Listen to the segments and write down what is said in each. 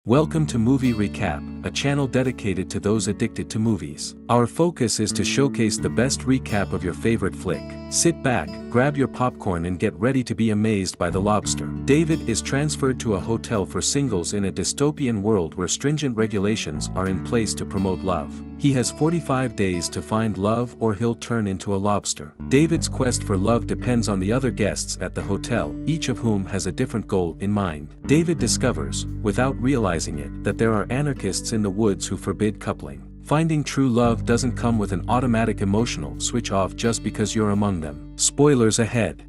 Welcome to Movie Recap, a channel dedicated to those addicted to movies. Our focus is to showcase the best recap of your favorite flick. Sit back, grab your popcorn and get ready to be amazed by the Lobster. David is transferred to a hotel for singles in a dystopian world where stringent regulations are in place to promote love. He has 45 days to find love or he'll turn into a lobster. David's quest for love depends on the other guests at the hotel, each of whom has a different goal in mind. David discovers, without realizing it, that there are anarchists in the woods who forbid coupling. Finding true love doesn't come with an automatic emotional switch off just because you're among them. Spoilers ahead.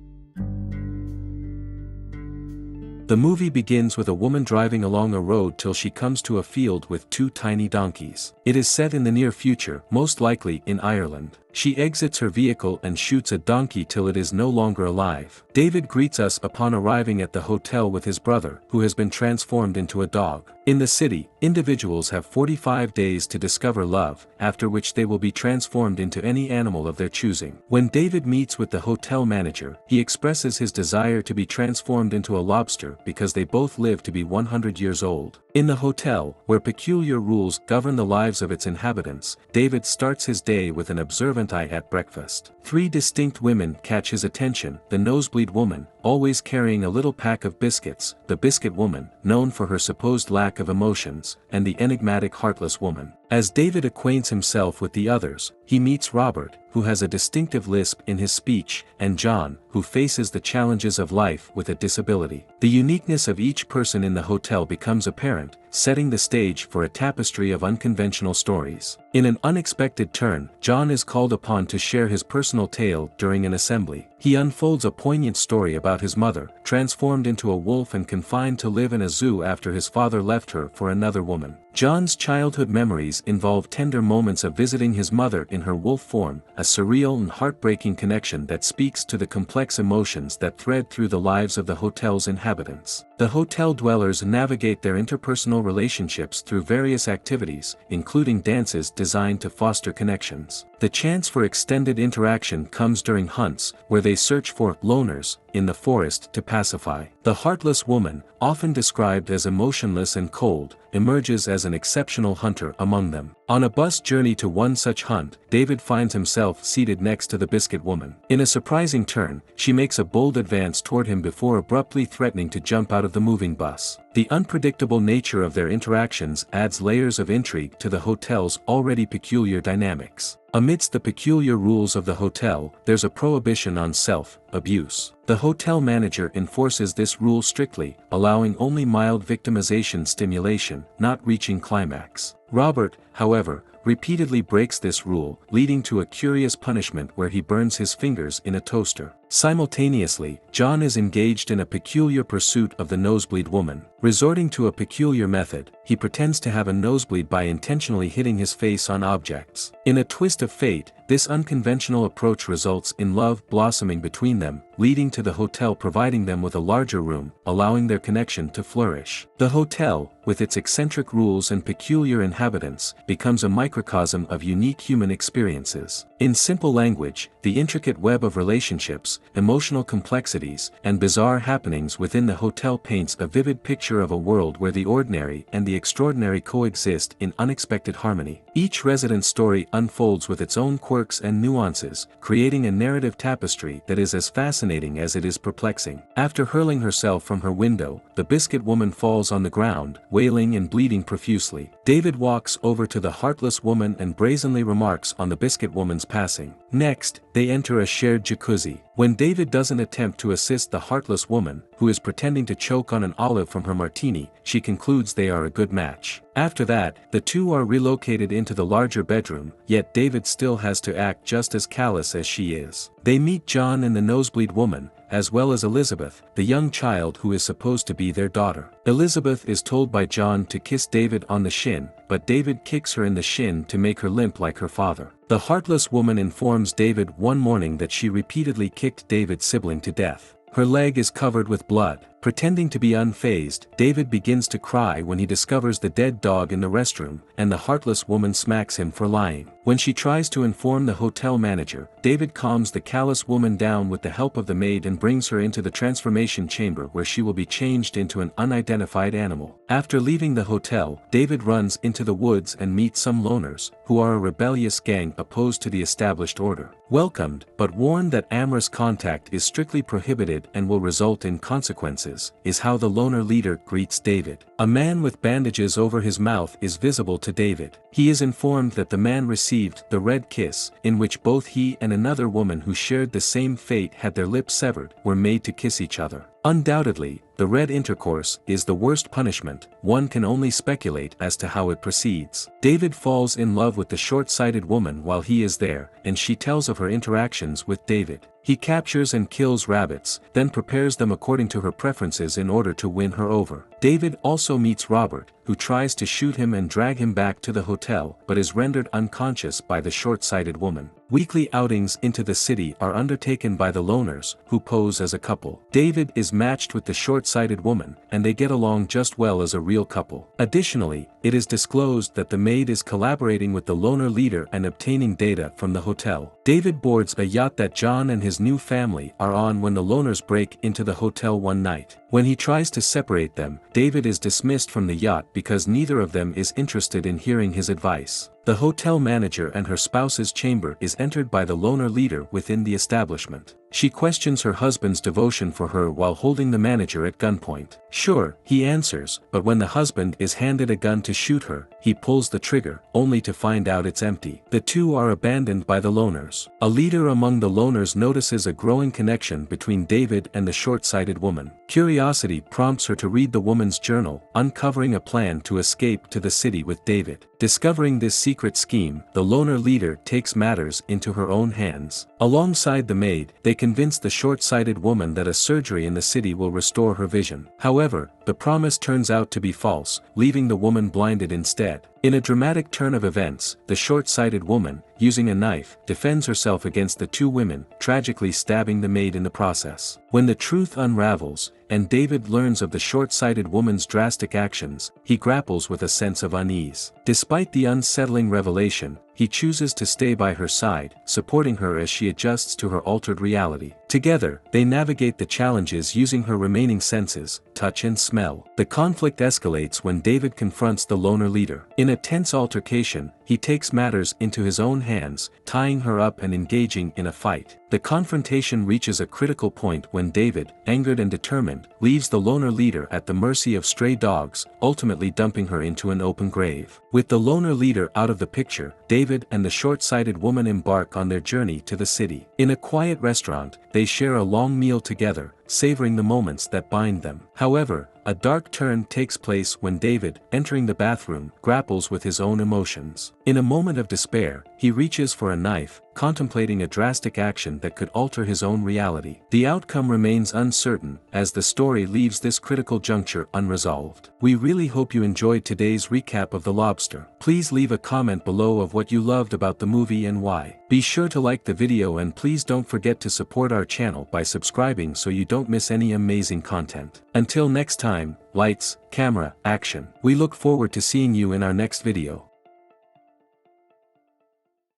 The movie begins with a woman driving along a road till she comes to a field with two tiny donkeys. It is set in the near future, most likely in Ireland. She exits her vehicle and shoots a donkey till it is no longer alive. David greets us upon arriving at the hotel with his brother, who has been transformed into a dog. In the city, individuals have 45 days to discover love, after which they will be transformed into any animal of their choosing. When David meets with the hotel manager, he expresses his desire to be transformed into a lobster because they both live to be 100 years old. In the hotel, where peculiar rules govern the lives of its inhabitants, David starts his day with an observant eye at breakfast. Three distinct women catch his attention: the nosebleed woman, always carrying a little pack of biscuits, the biscuit woman, known for her supposed lack of emotions, and the enigmatic heartless woman. As David acquaints himself with the others, he meets Robert, who has a distinctive lisp in his speech, and John, who faces the challenges of life with a disability. The uniqueness of each person in the hotel becomes apparent, setting the stage for a tapestry of unconventional stories. In an unexpected turn, John is called upon to share his personal tale during an assembly. He unfolds a poignant story about his mother, transformed into a wolf and confined to live in a zoo after his father left her for another woman. John's childhood memories involve tender moments of visiting his mother in her wolf form, a surreal and heartbreaking connection that speaks to the complex emotions that thread through the lives of the hotel's inhabitants. The hotel dwellers navigate their interpersonal relationships through various activities, including dances designed to foster connections. The chance for extended interaction comes during hunts, where they search for loners in the forest to pacify. The heartless woman, often described as emotionless and cold, emerges as an exceptional hunter among them. On a bus journey to one such hunt, David finds himself seated next to the biscuit woman. In a surprising turn, she makes a bold advance toward him before abruptly threatening to jump out of the moving bus. The unpredictable nature of their interactions adds layers of intrigue to the hotel's already peculiar dynamics. Amidst the peculiar rules of the hotel, there's a prohibition on self-abuse. The hotel manager enforces this rule strictly, allowing only mild victimization stimulation, not reaching climax. Robert, however, repeatedly breaks this rule, leading to a curious punishment where he burns his fingers in a toaster. Simultaneously, John is engaged in a peculiar pursuit of the nosebleed woman. Resorting to a peculiar method, he pretends to have a nosebleed by intentionally hitting his face on objects. In a twist of fate, this unconventional approach results in love blossoming between them, leading to the hotel providing them with a larger room, allowing their connection to flourish. The hotel, with its eccentric rules and peculiar inhabitants, becomes a microcosm of unique human experiences. In simple language, the intricate web of relationships, emotional complexities, and bizarre happenings within the hotel paints a vivid picture of a world where the ordinary and the extraordinary coexist in unexpected harmony. Each resident's story unfolds with its own quirks and nuances, creating a narrative tapestry that is as fascinating as it is perplexing. After hurling herself from her window, the biscuit woman falls on the ground, wailing and bleeding profusely. David walks over to the heartless woman and brazenly remarks on the biscuit woman's passing. Next, they enter a shared jacuzzi. When David doesn't attempt to assist the heartless woman, who is pretending to choke on an olive from her martini, she concludes they are a good match. After that, the two are relocated into the larger bedroom, yet David still has to act just as callous as she is. They meet John and the nosebleed woman, as well as Elizabeth, the young child who is supposed to be their daughter. Elizabeth is told by John to kiss David on the shin, but David kicks her in the shin to make her limp like her father. The heartless woman informs David one morning that she repeatedly kicked David's sibling to death. Her leg is covered with blood. Pretending to be unfazed, David begins to cry when he discovers the dead dog in the restroom, and the heartless woman smacks him for lying. When she tries to inform the hotel manager, David calms the callous woman down with the help of the maid and brings her into the transformation chamber where she will be changed into an unidentified animal. After leaving the hotel, David runs into the woods and meets some loners, who are a rebellious gang opposed to the established order. Welcomed, but warned that amorous contact is strictly prohibited and will result in consequences, is how the loner leader greets David. A man with bandages over his mouth is visible to David. He is informed that the man received the red kiss, in which both he and another woman who shared the same fate had their lips severed, were made to kiss each other. Undoubtedly, the red intercourse is the worst punishment. One can only speculate as to how it proceeds. David falls in love with the short-sighted woman while he is there, and she tells of her interactions with David. He captures and kills rabbits, then prepares them according to her preferences in order to win her over. David also meets Robert, who tries to shoot him and drag him back to the hotel but is rendered unconscious by the short-sighted woman. Weekly outings into the city are undertaken by the loners, who pose as a couple. David is matched with the short-sighted woman, and they get along just well as a real couple. Additionally, it is disclosed that the maid is collaborating with the loner leader and obtaining data from the hotel. David boards a yacht that John and his new family are on when the loners break into the hotel one night. When he tries to separate them, David is dismissed from the yacht because neither of them is interested in hearing his advice. The hotel manager and her spouse's chamber is entered by the loner leader within the establishment. She questions her husband's devotion for her while holding the manager at gunpoint. Sure, he answers, but when the husband is handed a gun to shoot her, he pulls the trigger, only to find out it's empty. The two are abandoned by the loners. A leader among the loners notices a growing connection between David and the short-sighted woman. Curiosity prompts her to read the woman's journal, uncovering a plan to escape to the city with David. Discovering this secret scheme, the loner leader takes matters into her own hands. Alongside the maid, they convince the short-sighted woman that a surgery in the city will restore her vision. However, the promise turns out to be false, leaving the woman blinded instead. In a dramatic turn of events, the short-sighted woman, using a knife, defends herself against the two women, tragically stabbing the maid in the process. When the truth unravels, and David learns of the short-sighted woman's drastic actions, he grapples with a sense of unease. Despite the unsettling revelation, he chooses to stay by her side, supporting her as she adjusts to her altered reality. Together, they navigate the challenges using her remaining senses, touch and smell. The conflict escalates when David confronts the loner leader. In a tense altercation, he takes matters into his own hands, tying her up and engaging in a fight. The confrontation reaches a critical point when David, angered and determined, leaves the loner leader at the mercy of stray dogs, ultimately dumping her into an open grave. With the loner leader out of the picture, David and the short-sighted woman embark on their journey to the city. In a quiet restaurant, they share a long meal together, savoring the moments that bind them. However, a dark turn takes place when David, entering the bathroom, grapples with his own emotions. In a moment of despair, he reaches for a knife, contemplating a drastic action that could alter his own reality. The outcome remains uncertain, as the story leaves this critical juncture unresolved. We really hope you enjoyed today's recap of The Lobster. Please leave a comment below of what you loved about the movie and why. Be sure to like the video and please don't forget to support our channel by subscribing so you don't miss any amazing content. Until next time, lights, camera, action. We look forward to seeing you in our next video.